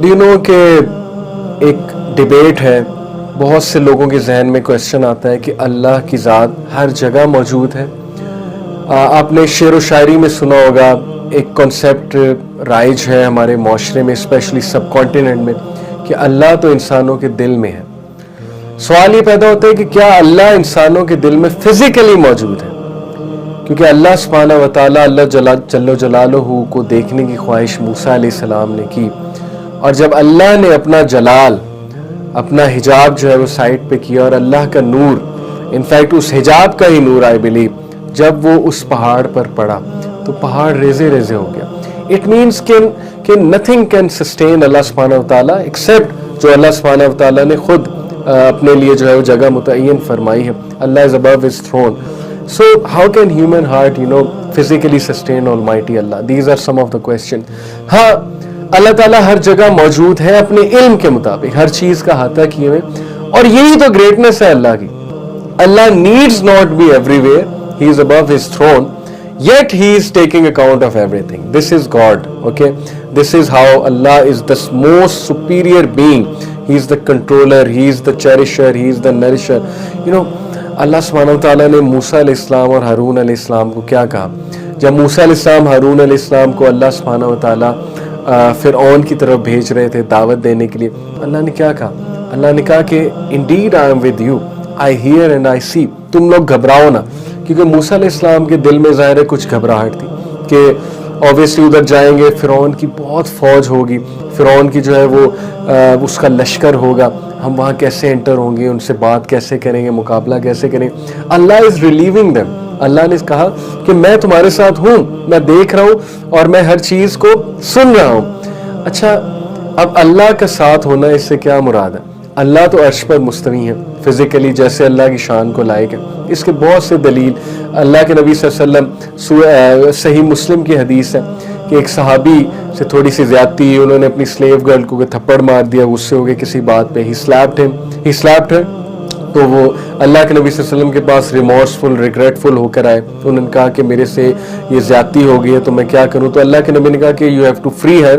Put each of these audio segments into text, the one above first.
Do you know کہ ایک debate ہے، بہت سے لوگوں کے ذہن میں کویسچن آتا ہے کہ اللہ کی ذات ہر جگہ موجود ہے. آپ نے شعر و شاعری میں سنا ہوگا، ایک کنسیپٹ رائج ہے ہمارے معاشرے میں، اسپیشلی سب کانٹیننٹ میں، کہ اللہ تو انسانوں کے دل میں ہے. سوال یہ پیدا ہوتا ہے کہ کیا اللہ انسانوں کے دل میں فزیکلی موجود ہے؟ کیونکہ اللہ سبحانہ و تعالیٰ، اللہ جل جلالہ کو دیکھنے کی خواہش موسیٰ علیہ السلام نے کی، اور جب اللہ نے اپنا جلال، اپنا حجاب جو ہے وہ سائڈ پہ کیا، اور اللہ کا نور، انفیکٹ اس حجاب کا ہی نور آئی بلیو، جب وہ اس پہاڑ پر پڑا تو پہاڑ ریزے ریزے ہو گیا. اٹ مینس کہ نتھنگ کین سسٹین اللہ سبحانہ و تعالیٰ ایکسیپٹ جو اللہ سبحانہ و تعالیٰ نے خود اپنے لیے جو ہے وہ جگہ متعین فرمائی ہے. Allah is above his throne. So how can human heart, physically sustain Almighty Allah? These are some of the questions. ہاں، اللہ تعالیٰ ہر جگہ موجود ہے اپنے علم کے مطابق، ہر چیز کا احاطہ کیے ہوئے، اور یہی تو گریٹنس ہے اللہ کی. اللہ needs not be everywhere. He is above his throne. Yet he is taking account of everything. This is God. Okay, this is how Allah is the most superior being. He is the controller. He is the cherisher. He is the nourisher. اللہ سبحانہ و تعالیٰ نے موسیٰ علیہ السلام اور ہارون علیہ السلام کو کیا کہا؟ جب موسیٰ علیہ السلام ہارون علیہ السلام کو اللہ سبحانہ و تعالیٰ فرعون کی طرف بھیج رہے تھے دعوت دینے کے لیے، اللہ نے کیا کہا؟ اللہ نے کہا کہ indeed I am with you, I hear and I see. تم لوگ گھبراؤ نہ، کیونکہ موسیٰ علیہ السلام کے دل میں ظاہر ہے کچھ گھبراہٹ تھی کہ اوبیسلی ادھر جائیں گے، فرعون کی بہت فوج ہوگی، فرعون کی جو ہے وہ اس کا لشکر ہوگا، ہم وہاں کیسے انٹر ہوں گے، ان سے بات کیسے کریں گے، مقابلہ کیسے کریں گے. اللہ از ریلیونگ دیم. اللہ نے کہا کہ میں تمہارے ساتھ ہوں، میں دیکھ رہا ہوں اور میں ہر چیز کو سن رہا ہوں. اچھا، اب اللہ کا ساتھ ہونا، اس سے کیا مراد ہے؟ اللہ تو عرش پر مستوی ہے فزیکلی، جیسے اللہ کی شان کو لائق ہے. اس کے بہت سے دلیل، اللہ کے نبی صلی اللہ علیہ وسلم، صحیح مسلم کی حدیث ہے کہ ایک صحابی سے تھوڑی سی زیادتی، انہوں نے اپنی سلیو گرل کو تھپڑ مار دیا، غصے ہو گئے کسی بات پہ، ہی سلیپڈ ہر. تو وہ اللہ کے نبی صلی اللہ علیہ وسلم کے پاس ریمورسفل، ریگریٹفل ہو کر آئے. انہوں نے کہا کہ میرے سے یہ زیادتی ہو گئی ہے تو میں کیا کروں؟ تو اللہ کے نبی نے کہا کہ یو ہیو ٹو فری ہر،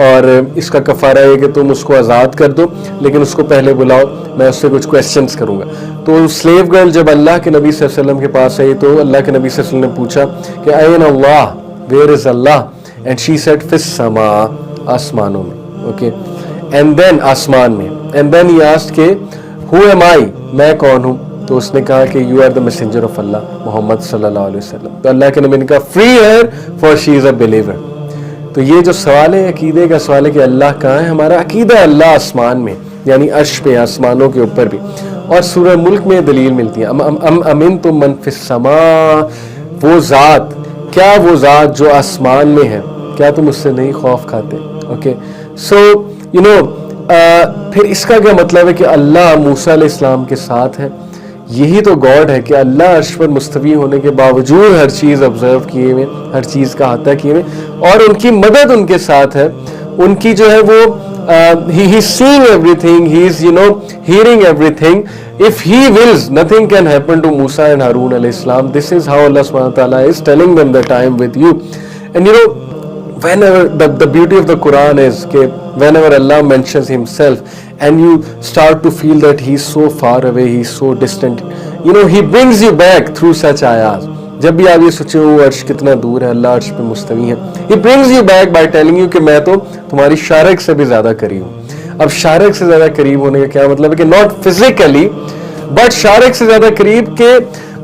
اور اس کا کفارہ ہے کہ تم اس کو آزاد کر دو، لیکن اس کو پہلے بلاؤ، میں اس سے کچھ کویسچنز کروں گا. تو سلیو گرل جب اللہ کے نبی صلی اللہ علیہ وسلم کے پاس آئی تو اللہ کے نبی صلی اللہ علیہ وسلم نے پوچھا کہ این اللہ، where is Allah? And she said فی السماء، آسمانوں میں. اوکے، اینڈ دین آسمان میں، اینڈ دین ہی آسکڈ کہ ہو ایم آئی، میں کون ہوں؟ تو اس نے کہا کہ you are the messenger of Allah, محمد صلی اللہ علیہ وسلم. تو اللہ کے نبی نے کہا free her for she is a believer. تو یہ جو سوال ہے عقیدے کا سوال ہے کہ اللہ کہاں ہے، ہمارا عقیدہ اللہ آسمان میں، یعنی عرش پہ، آسمانوں کے اوپر بھی. اور سورہ ملک میں دلیل ملتی ہے، امنتم من فی السماء، وہ ذات، کیا وہ ذات جو آسمان میں ہے، کیا تم اس سے نہیں خوف کھاتے؟ اوکے، سو پھر اس کا کیا مطلب ہے کہ اللہ موسیٰ علیہ السلام کے ساتھ ہے؟ یہی تو گاڈ ہے کہ اللہ عرش پر مستوی ہونے کے باوجود ہر چیز آبزرو کیے ہوئے، ہر چیز کا احاطہ کیے ہوئے، اور ان کی مدد ان کے ساتھ ہے. ان کی جو ہے وہ he is seeing everything, he is hearing everything. If he wills, nothing can happen to Musa and Harun alayhi salam. This is how Allah subhanahu wa ta'ala is telling them that I am with you. And whenever the beauty of the Quran is that whenever Allah mentions himself and you start to feel that he is so far away, he is so distant, he brings you back through such ayahs. جب بھی آپ یہ سوچے وہ عرش کتنا دور ہے، اللہ عرش پہ مستوی ہے، he brings you back by telling you کہ میں تو تمہاری شارک سے بھی زیادہ قریب ہوں. اب شارک سے زیادہ قریب ہونے کا کیا مطلب ہے کہ not physically but شارک سے زیادہ قریب، کہ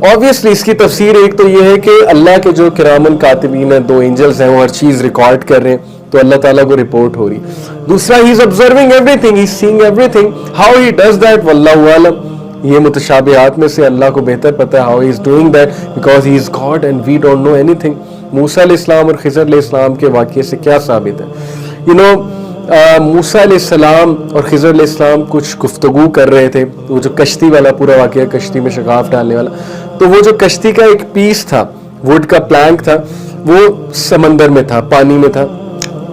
obviously اس کی تفسیر ایک تو یہ ہے کہ اللہ کے جو کرامن کاتبین ہیں، 2 اینجلز ہیں، وہ ہر چیز ریکارڈ کر رہے ہیں تو اللہ تعالیٰ کو رپورٹ ہو رہی. دوسرا he is observing everything, he is seeing everything. How he does that واللہ عالم، یہ متشابہات میں سے اللہ کو بہتر پتہ ہے how he is doing that because he is God and we don't know anything. موسیٰ علیہ السلام اور خضر علیہ السلام کے واقعے سے کیا ثابت ہے؟ موسیٰ علیہ السلام اور خضر علیہ السلام کچھ گفتگو کر رہے تھے. وہ جو کشتی والا پورا واقعہ، کشتی میں شگاف ڈالنے والا، تو وہ جو کشتی کا ایک پیس تھا، ووڈ کا پلانک تھا، وہ سمندر میں تھا، پانی میں تھا.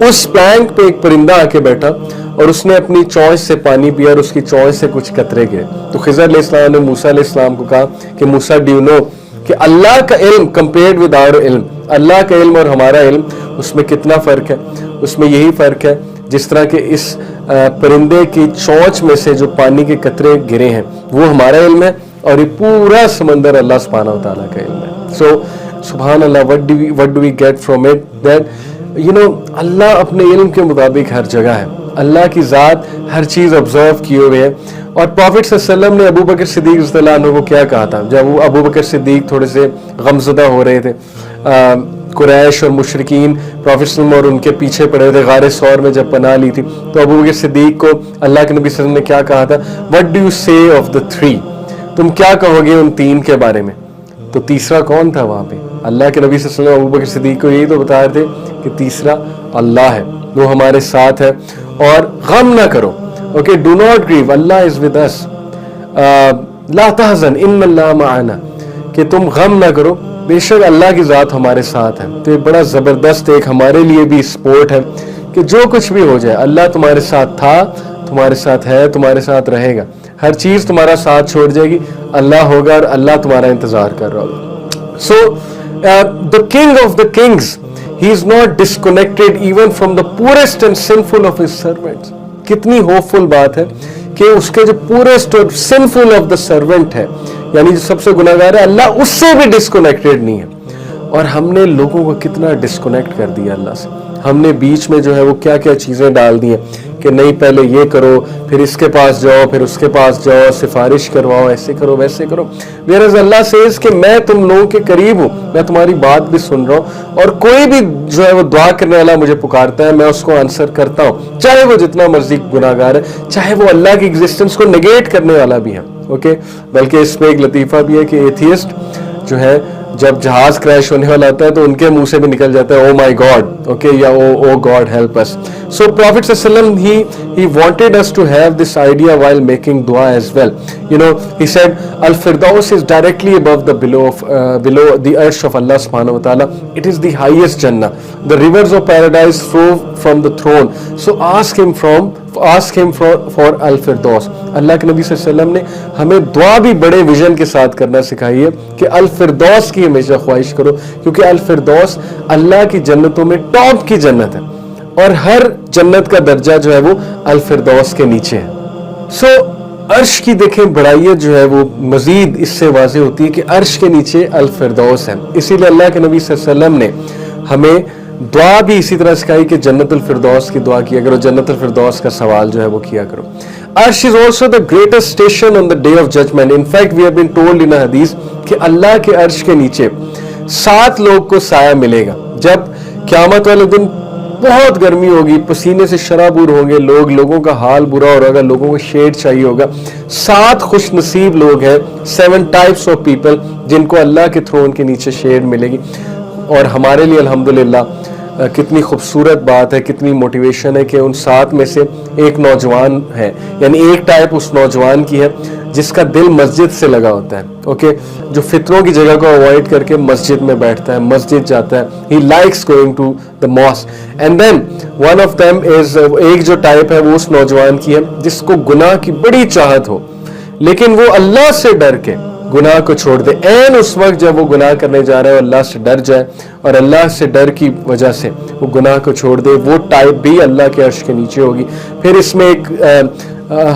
اس پلانک پہ ایک پرندہ آ کے بیٹھا اور اس نے اپنی چونچ سے پانی پیا اور اس کی چونچ سے کچھ قطرے گئے. تو خضر علیہ السلام نے موسیٰ علیہ السلام کو کہا کہ موسیٰ ڈو یو نو کہ اللہ کا علم کمپیئرڈ ود آور علم، اللہ کا علم اور ہمارا علم، اس میں کتنا فرق ہے؟ اس میں یہی فرق ہے جس طرح کہ اس پرندے کی چونچ میں سے جو پانی کے قطرے گرے ہیں وہ ہمارا علم ہے, اور یہ پورا سمندر اللہ سبحانہ و تعالیٰ کا علم ہے. سو سبحان اللہ, what do we get from it, that اللہ اپنے علم کے مطابق ہر جگہ ہے. اللہ کی ذات ہر چیز آبزرو کیے ہوئے ہے. اور پروفٹ صلی اللہ علیہ وسلم نے ابو بکر صدیق رضی اللہ عنہ کو کیا کہا تھا جب وہ ابو بکر صدیق تھوڑے سے غمزدہ ہو رہے تھے, قریش اور مشرکین پروفٹ صلی اللہ علیہ وسلم اور ان کے پیچھے پڑے تھے, غار ثور میں جب پناہ لی تھی, تو ابو بکر صدیق کو اللہ کے نبی صلی اللہ علیہ وسلم نے کیا کہا تھا, what do you say of the three, تم کیا کہو گے ان تین کے بارے میں. تو تیسرا کون تھا وہاں پہ؟ اللہ کے نبی صلی اللہ علیہ وسلم ابو بکر صدیق کو یہی تو بتا رہے تھے کہ تیسرا اللہ ہے, وہ ہمارے ساتھ ہے, اور غم نہ کرو. Okay, do not grieve, Allah is with us, لا تحزن ان اللہ معنا, کہ تم غم نہ کرو, بے شک اللہ کی ذات ہمارے ساتھ ہے. تو یہ بڑا زبردست ایک ہمارے لیے بھی سپورٹ ہے کہ جو کچھ بھی ہو جائے اللہ تمہارے ساتھ تھا, تمہارے ساتھ ہے, تمہارے ساتھ رہے گا. ہر چیز تمہارا ساتھ چھوڑ جائے گی, اللہ ہوگا اور اللہ تمہارا انتظار کر رہا ہوگا. سو the king of the kings, he is not disconnected even from the poorest and sinful of his servants. کتنی ہوپفل بات ہے کہ اس کے جو پورسٹ اور sinful of the servant ہے, یعنی جو سب سے گناہگار ہے, اللہ اس سے بھی ڈسکنیکٹڈ نہیں ہے. اور ہم نے لوگوں کو کتنا ڈسکنیکٹ کر دیا اللہ سے. ہم نے بیچ میں جو ہے وہ کیا کیا چیزیں ڈال دی ہیں کہ نہیں پہلے یہ کرو, پھر اس کے پاس جاؤ, پھر اس کے پاس جاؤ, سفارش کرواؤ, ایسے کرو ویسے کرو. whereas اللہ says کہ میں تم لوگوں کے قریب ہوں, میں تمہاری بات بھی سن رہا ہوں, اور کوئی بھی جو ہے وہ دعا کرنے والا مجھے پکارتا ہے, میں اس کو آنسر کرتا ہوں, چاہے وہ جتنا مرضی گناہگار ہے, چاہے وہ اللہ کی ایگزسٹنس کو نگیٹ کرنے والا بھی ہے. اوکے, بلکہ اس میں ایک لطیفہ بھی ہے کہ ایتھیسٹ جو ہے جب جہاز کریش ہونے والا ہوتا ہے تو ان کے منہ سے بھی نکل جاتا ہے او مائی گاڈ, اوکے, یا او گاڈ ہیلپ اس. سو پروفٹ صلی اللہ علیہ وسلم he wanted us to have this idea while making dua as well. He said al-firdaus is directly above the below the arsh of Allah subhanahu wa ta'ala. It is the highest jannah. The rivers of paradise flow from the throne. So ask him for al-firdaus. اللہ کے نبی صلی اللہ علیہ وسلم نے ہمیں دعا بھی بڑے ویژن کے ساتھ کرنا سکھائی ہے کہ الفردوس کی ہمیشہ خواہش کرو, کیونکہ الفردوس اللہ کی جنتوں میں ٹاپ کی جنت ہے, اور ہر جنت کا درجہ جو ہے وہ الفردوس کے نیچے ہے. سو عرش کی دیکھیں بڑائیت جو ہے وہ مزید اس سے واضح ہوتی ہے کہ عرش کے نیچے الفردوس ہے. اسی لیے اللہ کے نبی صلی اللہ علیہ وسلم نے ہمیں دعا بھی اسی طرح سکھائی کہ جنت الفردوس کی دعا کیا کرو, جنت الفردوس کا سوال جو ہے وہ کیا کرو. Arsh is also the greatest station on the day of judgment. In fact, we have been told in a hadith کہ اللہ کے عرش کے نیچے 7 لوگ کو سایہ ملے گا. جب قیامت والے دن بہت گرمی ہوگی, پسینے سے شرابور ہوں گے لوگوں کا حال برا ہو رہا ہوگا, لوگوں کو شیڈ چاہیے ہوگا. 7 خوش نصیب لوگ ہیں, 7 types of people جن کو اللہ کے تھرون کے نیچے شیڈ ملے گی. اور ہمارے لیے الحمدللہ کتنی خوبصورت بات ہے, کتنی موٹیویشن ہے کہ ان 7 میں سے ایک نوجوان ہے, یعنی ایک ٹائپ اس نوجوان کی ہے جس کا دل مسجد سے لگا ہوتا ہے. اوکے, جو فطروں کی جگہ کو اوائڈ کر کے مسجد میں بیٹھتا ہے, مسجد جاتا ہے. He likes going to the mosque. And then one of them is, ایک جو ٹائپ ہے وہ اس نوجوان کی ہے جس کو گناہ کی بڑی چاہت ہو, لیکن وہ اللہ سے ڈر کے گناہ کو چھوڑ دے. این اس وقت جب وہ گناہ کرنے جا رہا ہے اللہ سے ڈر جائے, اور اللہ سے ڈر کی وجہ سے وہ گناہ کو چھوڑ دے, وہ ٹائپ بھی اللہ کے عرش کے نیچے ہوگی. پھر اس میں ایک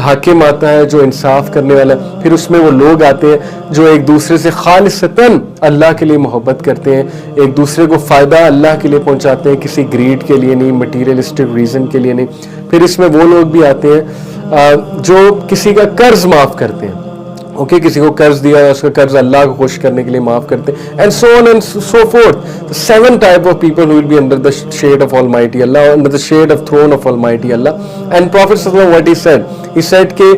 حاکم آتا ہے جو انصاف کرنے والا ہے. پھر اس میں وہ لوگ آتے ہیں جو ایک دوسرے سے خالصتاً اللہ کے لیے محبت کرتے ہیں, ایک دوسرے کو فائدہ اللہ کے لیے پہنچاتے ہیں, کسی گریڈ کے لیے نہیں, مٹیریلسٹک ریزن کے لیے نہیں. پھر اس میں وہ لوگ بھی آتے ہیں جو کسی کا قرض معاف کرتے ہیں. اوکے, کسی کو قرض دیا ہے, اس کا قرض اللہ کو خوش کرنے کے لیے معاف کرتے ہیں, and so on and so forth. The 7 type of people who will be under the shade of Almighty Allah, under the shade of throne of Almighty Allah. And Prophet sallallahu alaihi wasallam, what he said کہ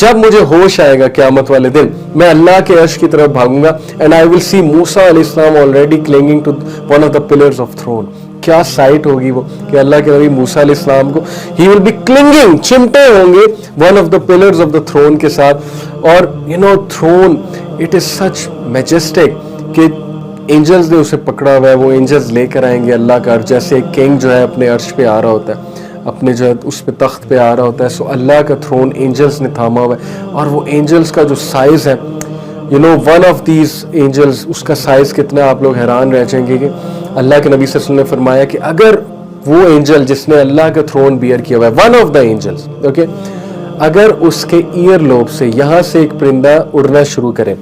جب مجھے ہوش آئے گا قیامت والے دن, میں اللہ کے عرش کی طرف بھاگوں گا, and I will see Musa علیہ السلام already clinging to one of the pillars of throne. کیا سائٹ ہوگی وہ کہ اللہ کے نبی موسیٰ علیہ السلام کو he will be clinging, چمٹے ہوں گے one of the pillars of the throne کے ساتھ. اور throne it is such majestic کہ اینجلز نے اسے پکڑا ہوا ہے, وہ اینجلز لے کر آئیں گے اللہ کا عرش, جیسے ایک کنگ جو ہے اپنے عرش پہ آ رہا ہوتا ہے, اپنے جو ہے اس پہ تخت پہ آ رہا ہوتا ہے. سو اللہ کا تھرون اینجلز نے تھاما ہوا ہے, اور وہ اینجلز کا جو سائز ہے, one of these angels, اس کا سائز کتنا, آپ لوگ حیران رہ جائیں گے کہ اللہ کے نبی صلی اللہ علیہ وسلم نے فرمایا کہ اگر وہ اینجل جس نے اللہ کا تھرون بیئر کیا ہوا ہے, one of the angels, okay, اگر اس کے ایئر لوب سے یہاں سے ایک پرندہ اڑنا شروع کرے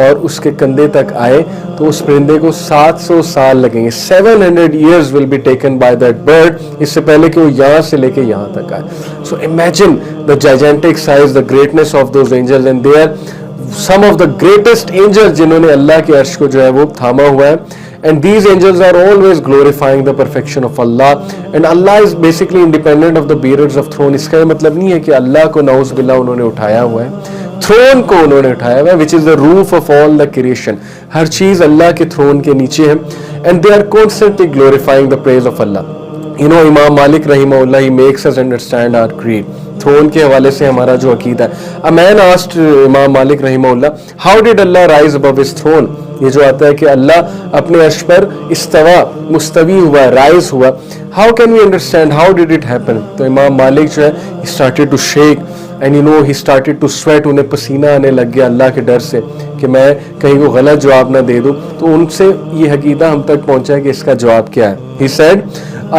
اور اس کے کندھے تک آئے تو اس پرندے کو 700 سال لگیں گے. 700 years will be taken by that bird, اس سے پہلے کہ وہ یہاں سے لے کے یہاں تک آئے. So imagine the gigantic size, the greatness of those angels, and they are some of the greatest angels جنہوں نے اللہ کے عرش کو جو ہے وہ تھاما ہوا ہے. And these angels are always glorifying the perfection of Allah, and Allah is basically independent of the bearers of throne. اس کا یہ مطلب نہیں ہے کہ اللہ کو نعوذ باللہ انہوں نے اٹھایا ہوا ہے, تھرون کو انہوں نے اٹھایا ہوا ہے, which is the roof of all the creation. ہر چیز اللہ کے تھرون کے نیچے ہے, and they are constantly glorifying the praise of Allah. You know, امام مالک رحمہ اللہ, he makes us understand our creed. تھرون کے حوالے سے ہمارا جو عقیدہ ہے. A man asked امام مالک رحمہ اللہ, how did Allah rise above his throne? یہ جو آتا ہے کہ اللہ اپنے عرش پر استوا, مستوی ہوا, رائز ہوا. How can we understand how did it happen? تو امام مالک جو ہے he started to shake, and you know he started to sweat. انہیں پسینہ آنے لگ گیا اللہ کے ڈر سے کہ میں کہیں کو غلط جواب نہ دے دوں. تو ان سے یہ عقیدہ ہم تک پہنچا کہ اس کا جواب کیا ہے. He said,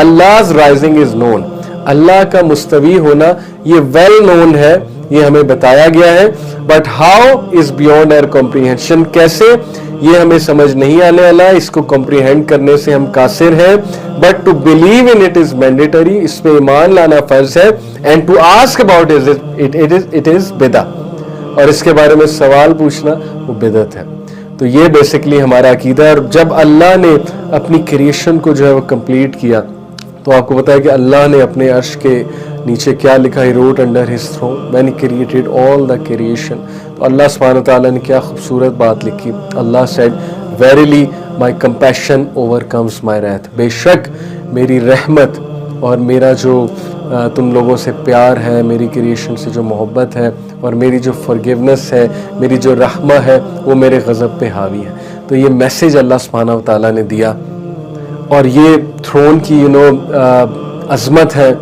Allah's rising is known. اللہ کا مستوی ہونا یہ ویل نون ہے, یہ ہمیں بتایا گیا ہے. But how is beyond our comprehension. کیسے, یہ ہمیں سمجھ نہیں آنے والا, اس کو کمپریہینڈ کرنے سے ہم قاصر ہیں. But to believe in it is mandatory. اس پہ ایمان لانا فرض ہے. And to ask about it is بدعہ. اور اس کے بارے میں سوال پوچھنا وہ بدعت ہے. تو یہ بیسکلی ہمارا عقیدہ ہے. اور جب اللہ نے اپنی کریشن کو جو ہے وہ کمپلیٹ کیا تو آپ کو پتا ہے کہ اللہ نے اپنے عرش کے نیچے کیا لکھا, he wrote under his throne when he created all the creation. تو اللہ سبحانہ تعالیٰ نے کیا خوبصورت بات لکھی. اللہ said, verily my compassion overcomes my wrath. بے شک میری رحمت اور میرا جو تم لوگوں سے پیار ہے, میری کریشن سے جو محبت ہے, اور میری جو forgiveness ہے, میری جو رحمہ ہے, وہ میرے غضب پہ حاوی ہے. تو یہ میسیج اللہ سبحانہ تعالیٰ نے دیا. اور یہ تھرون کی عظمت ہے.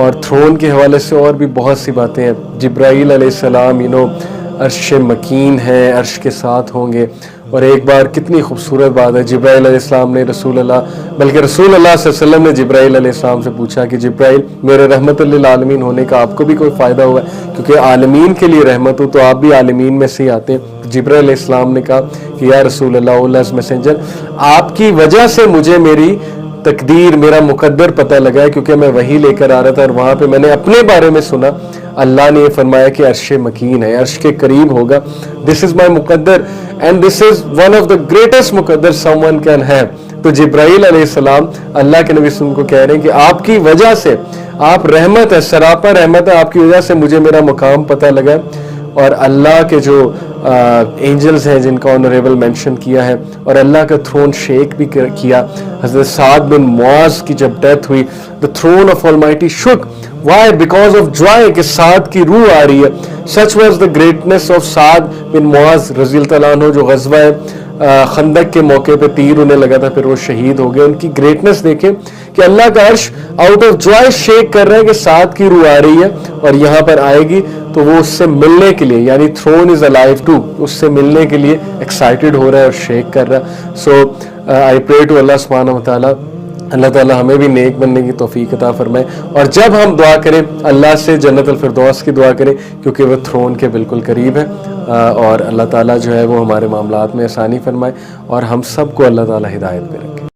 اور تھرون کے حوالے سے اور بھی بہت سی باتیں ہیں. جبرائیل علیہ السلام عرش مکین ہے, عرش کے ساتھ ہوں گے. اور ایک بار کتنی خوبصورت بات ہے, جبرائیل علیہ السلام نے رسول اللہ صلی اللہ علیہ وسلم نے جبرائیل علیہ السلام سے پوچھا کہ جبرائیل, میرے رحمت للعالمین ہونے کا آپ کو بھی کوئی فائدہ ہوا ہے, کیونکہ عالمین کے لیے رحمت ہو تو آپ بھی عالمین میں سے ہی آتے ہیں. جبرائیل علیہ السلام نے کہا کہ یا رسول اللہ, Allah's messenger, آپ کی وجہ سے مجھے میری تقدیر, میرا مقدر پتہ لگا ہے, کیونکہ میں وہی لے کر آ رہا تھا اور وہاں پہ میں نے اپنے بارے میں سنا. اللہ نے یہ فرمایا کہ عرش مکین ہے, عرش کے قریب ہوگا. دس از مائی مقدر and this is one of the greatest مقدر سم ون کین ہیو. تو جبرائیل علیہ السلام اللہ کے نبی صلی اللہ علیہ وسلم کو کہہ رہے ہیں کہ آپ کی وجہ سے, آپ رحمت ہے, سراپا رحمت ہے, آپ کی وجہ سے مجھے میرا مقام پتہ لگا. اور اللہ کے جو اینجلز ہیں جن کا آنریبل مینشن کیا ہے, اور اللہ کا تھرون شیک بھی کیا. حضرت سعد بن معاذ کی جب ڈیتھ ہوئی, the throne of Almighty shook. Why? Because of joy کہ سعد کی روح آ رہی ہے. Such was the greatness of سعد بن معاذ رضی اللہ عنہ عنہ, جو غزوہ خندق کے موقع پہ تیر انہیں لگا تھا, پھر وہ شہید ہو گئے. ان کی گریٹنس دیکھیں کہ اللہ کا عرش آؤٹ آف جوائے شیک کر رہا ہے کہ سعد کی روح آ رہی ہے اور یہاں پر آئے گی, تو وہ اس سے ملنے کے لیے, یعنی تھرون از الائیو ٹو, اس سے ملنے کے لیے ایکسائٹیڈ ہو رہا ہے اور شیک کر رہا ہے. سو آئی پرے ٹو اللہ سبحانہ و تعالیٰ, اللہ تعالیٰ ہمیں بھی نیک بننے کی توفیق عطا فرمائے. اور جب ہم دعا کریں اللہ سے جنت الفردوس کی دعا کریں, کیونکہ وہ تھرون کے بالکل قریب ہے. اور اللہ تعالیٰ جو ہے وہ ہمارے معاملات میں آسانی فرمائے, اور ہم سب کو اللہ تعالیٰ ہدایت کرے.